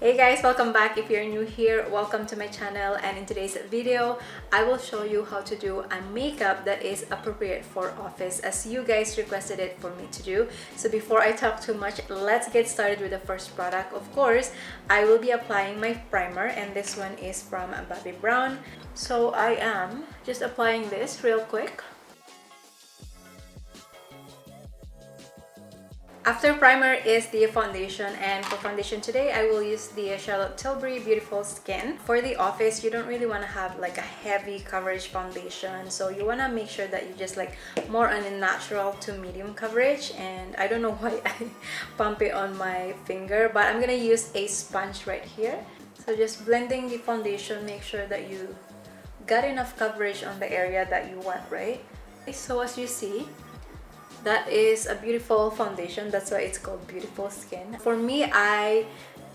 Hey guys, welcome back. If you're new here, welcome to my channel, and in today's video I will show you how to do a makeup that is appropriate for office as you guys requested it for me to do. So before I talk too much, let's get started with the first product. Of course, I will be applying my primer, and this one is from Bobbi Brown. So I am just applying this real quick. After primer is the foundation, and for foundation today I will use the TILBURY Beautiful Skin. For the office, you don't really want to have like a heavy coverage foundation, so you want to make sure that you just like more on a natural to medium coverage. And I don't know why I pump it on my finger, but I'm gonna use a sponge right here. So just blending the foundation, make sure that you got enough coverage on the area that you want, right? So as you see, that is a beautiful foundation. That's why it's called Beautiful Skin. For me, I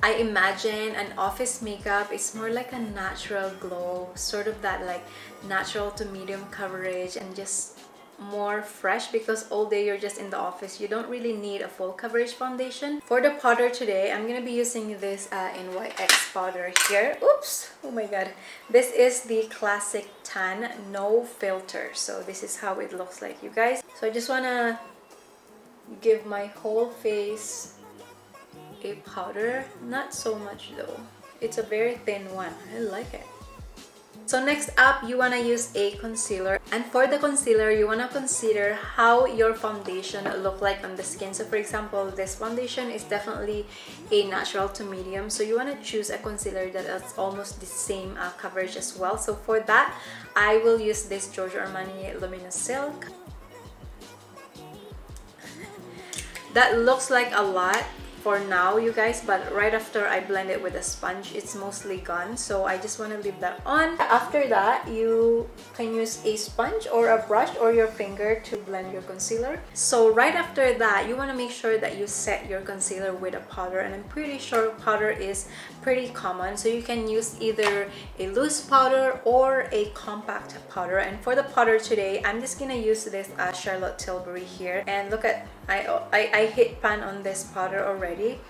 imagine an office makeup is more like a natural glow, sort of that like natural to medium coverage, and just more fresh, because all day you're just in the office. You don't really need a full coverage foundation. For the powder today, I'm gonna be using this NYX powder here. Oops, oh my god. This is the Classic Tan No Filter. So this is how it looks like, you guys. So I just wanna give my whole face a powder. Not so much though. It's a very thin one. I like it. So next up, you want to use a concealer, and for the concealer you want to consider how your foundation look like on the skin. So for example, this foundation is definitely a natural to medium, so you want to choose a concealer that has almost the same coverage as well. So for that, I will use this Giorgio Armani Luminous Silk. That looks like a lot for now, you guys, but right after I blend it with a sponge, it's mostly gone, so I just want to leave that on. After that, you can use a sponge or a brush or your finger to blend your concealer. So right after that, you want to make sure that you set your concealer with a powder, and I'm pretty sure powder is pretty common, so you can use either a loose powder or a compact powder. And for the powder today, I'm just gonna use this Charlotte Tilbury here, and look at I hit pan on this powder already,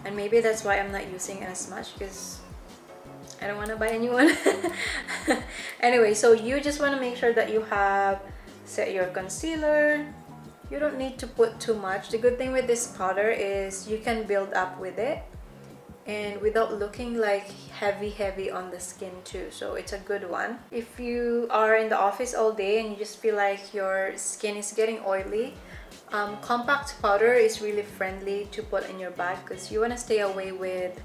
and maybe that's why I'm not using it as much, because I don't want to buy a new one. Anyway, so you just want to make sure that you have set your concealer. You don't need to put too much. The good thing with this powder is you can build up with it and without looking like heavy on the skin too, so it's a good one. If you are in the office all day and you just feel like your skin is getting oily, compact powder is really friendly to put in your bag, because you want to stay away with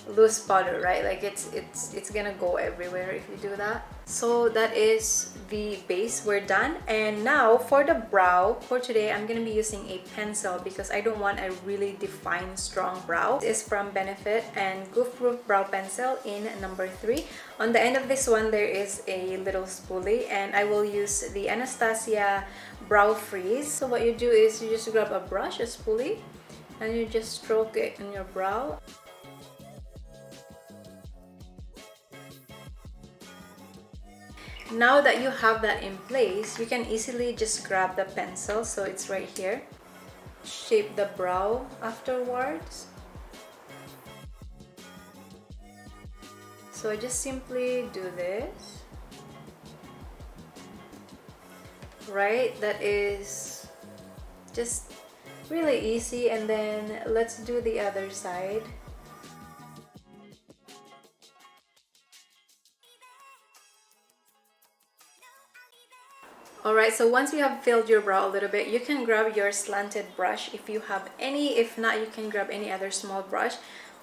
loose powder, right? Like it's gonna go everywhere if you do that. So that is the base. We're done. And now for the brow, for today I'm gonna be using a pencil because I don't want a really defined strong brow. This is from Benefit and Goof Proof Brow Pencil in number 3. On the end of this one there is a little spoolie, and I will use the Anastasia Brow Freeze. So what you do is you just grab a brush, a spoolie, and you just stroke it in your brow. Now that you have that in place, you can easily just grab the pencil, so it's right here. Shape the brow afterwards. So I just simply do this. Right? That is just really easy, and then let's do the other side. Alright, so once you have filled your brow a little bit, you can grab your slanted brush if you have any. If not, you can grab any other small brush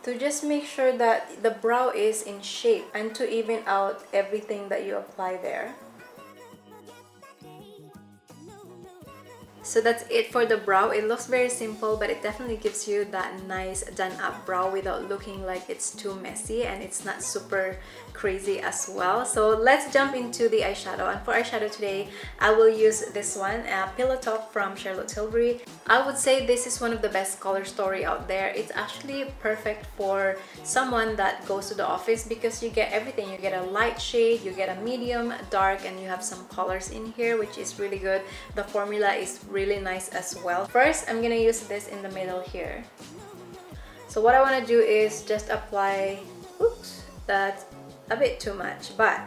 to just make sure that the brow is in shape and to even out everything that you apply there. So that's it for the brow. It looks very simple, but it definitely gives you that nice done up brow without looking like it's too messy, and it's not super crazy as well. So let's jump into the eyeshadow. And for eyeshadow today, I will use this one, Pillow Talk from Charlotte Tilbury. I would say this is one of the best color story out there. It's actually perfect for someone that goes to the office because you get everything. You get a light shade, you get a medium, dark, and you have some colors in here, which is really good. The formula is really nice as well. First, I'm gonna use this in the middle here. So what I want to do is just apply, oops, that's a bit too much, but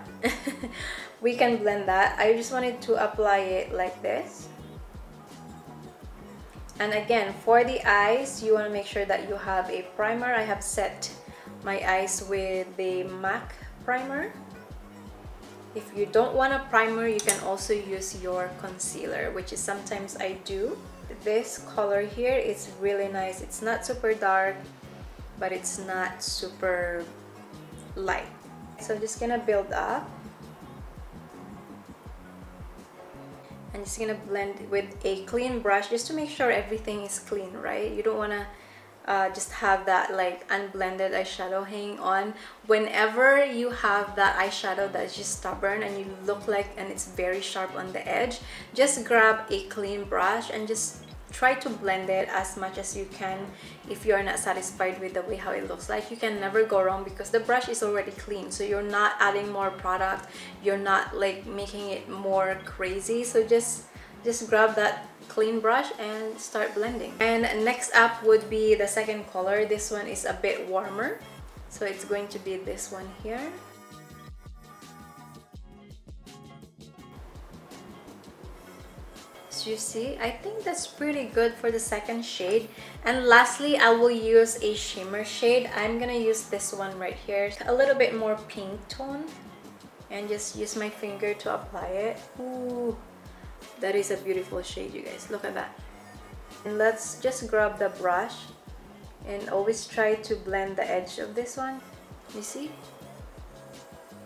we can blend that. I just wanted to apply it like this. And again, for the eyes, you want to make sure that you have a primer. I have set my eyes with the MAC primer. If you don't want a primer, you can also use your concealer, which is sometimes I do. This color here is really nice. It's not super dark, but it's not super light. So I'm just gonna build up. I'm just gonna blend with a clean brush just to make sure everything is clean, right? You don't wanna just have that like unblended eyeshadow hanging on. Whenever you have that eyeshadow that's just stubborn and you look like, and it's very sharp on the edge, just grab a clean brush and just try to blend it as much as you can. If you're not satisfied with the way how it looks like, you can never go wrong because the brush is already clean, so you're not adding more product, you're not like making it more crazy. So just grab that clean brush and start blending. And next up would be the second color. This one is a bit warmer, so it's going to be this one here. You see, I think that's pretty good for the second shade. And lastly, I will use a shimmer shade. I'm gonna use this one right here, a little bit more pink tone, and just use my finger to apply it. Ooh, that is a beautiful shade, you guys. Look at that. And let's just grab the brush and always try to blend the edge of this one. You see?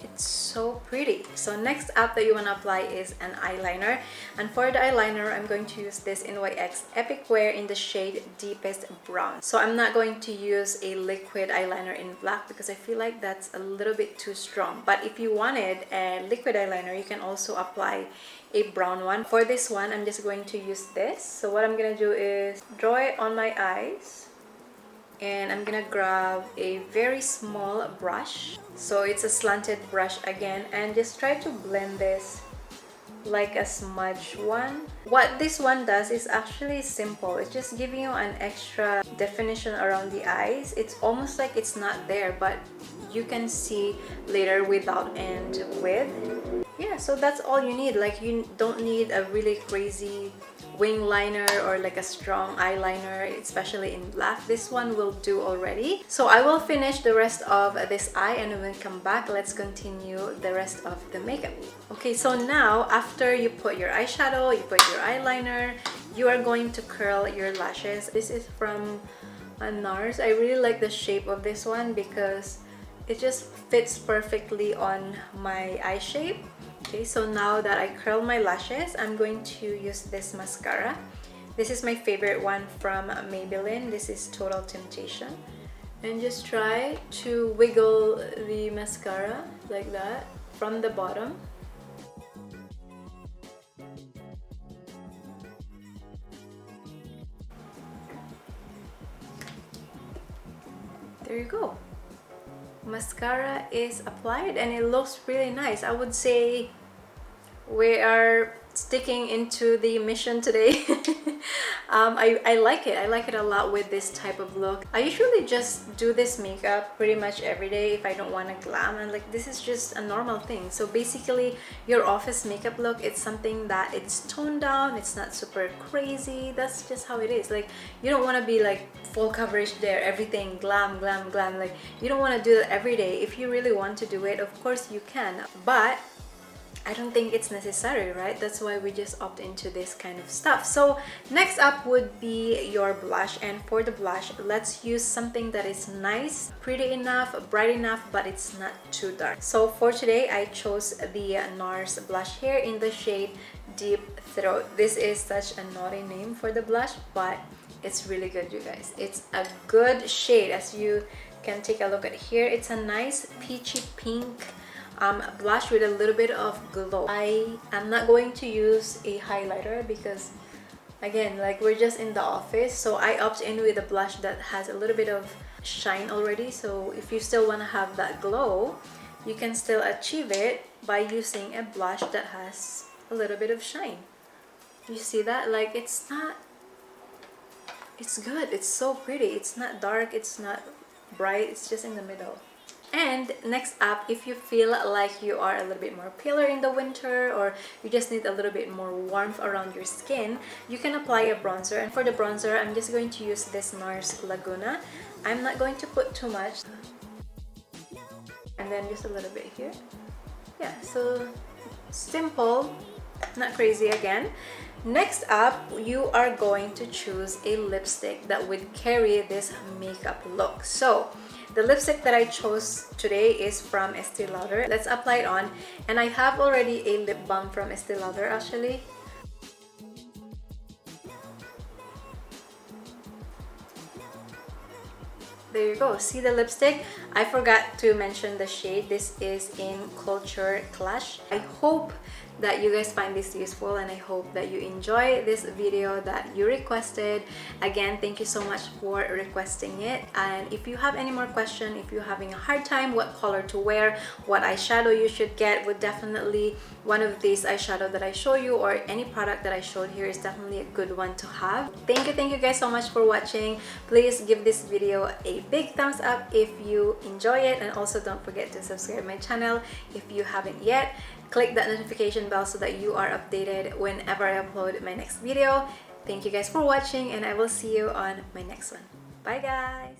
It's so pretty. So next up that you want to apply is an eyeliner, and for the eyeliner I'm going to use this NYX Epic Wear in the shade Deepest Brown. So I'm not going to use a liquid eyeliner in black because I feel like that's a little bit too strong, but if you wanted a liquid eyeliner you can also apply a brown one. For this one I'm just going to use this. So what I'm gonna do is draw it on my eyes, and I'm gonna grab a very small brush, so it's a slanted brush again, and just try to blend this like a smudge one. What this one does is actually simple. It's just giving you an extra definition around the eyes. It's almost like it's not there, but you can see later without and with. Yeah, so that's all you need. Like, you don't need a really crazy wing liner or like a strong eyeliner, especially in black. This one will do already. So I will finish the rest of this eye, and when we come back, let's continue the rest of the makeup. Okay, so now after you put your eyeshadow, you put your eyeliner, you are going to curl your lashes. This is from NARS. I really like the shape of this one because it just fits perfectly on my eye shape. Okay, so now that I curl my lashes, I'm going to use this mascara. This is my favorite one from Maybelline. This is Total Temptation. And just try to wiggle the mascara like that from the bottom. There you go. Mascara is applied and it looks really nice. I would say we are sticking into the mission today. I like it. I like it a lot with this type of look. I usually just do this makeup pretty much every day if I don't want to glam, and like this is just a normal thing. So basically your office makeup look, it's something that it's toned down, it's not super crazy. That's just how it is. Like, you don't want to be like full coverage there, everything glam glam glam. Like, you don't want to do that every day. If you really want to do it, of course you can, but I don't think it's necessary, right? That's why we just opt into this kind of stuff. So next up would be your blush, and for the blush, let's use something that is nice, pretty enough, bright enough, but it's not too dark. So for today, I chose the NARS blush here in the shade Deep Throat. This is such a naughty name for the blush, but it's really good, you guys. It's a good shade. As you can take a look at here, it's a nice peachy pink blush with a little bit of glow. I am not going to use a highlighter because, again, like, we're just in the office, so I opt in with a blush that has a little bit of shine already. So if you still want to have that glow, you can still achieve it by using a blush that has a little bit of shine. You see that? Like, it's not It's good. It's so pretty. It's not dark, it's not bright, it's just in the middle. And next up, if you feel like you are a little bit more paler in the winter, or you just need a little bit more warmth around your skin, you can apply a bronzer. And for the bronzer, I'm just going to use this NARS Laguna. I'm not going to put too much. And then just a little bit here. Yeah, so simple, not crazy again. Next up, you are going to choose a lipstick that would carry this makeup look. So the lipstick that I chose today is from Estee Lauder. Let's apply it on. And I have already a lip balm from Estee Lauder actually. There you go. See the lipstick? I forgot to mention the shade. This is in Culture Clash. I hope that you guys find this useful, and I hope that you enjoy this video that you requested. Again, thank you so much for requesting it. And if you have any more questions, if you're having a hard time what color to wear, what eyeshadow you should get, would definitely one of these eyeshadow that I show you, or any product that I showed here, is definitely a good one to have. Thank you guys so much for watching. Please give this video a big thumbs up if you enjoy it, and also don't forget to subscribe my channel if you haven't yet. Click that notification bell so that you are updated whenever I upload my next video. Thank you guys for watching, and I will see you on my next one. Bye guys!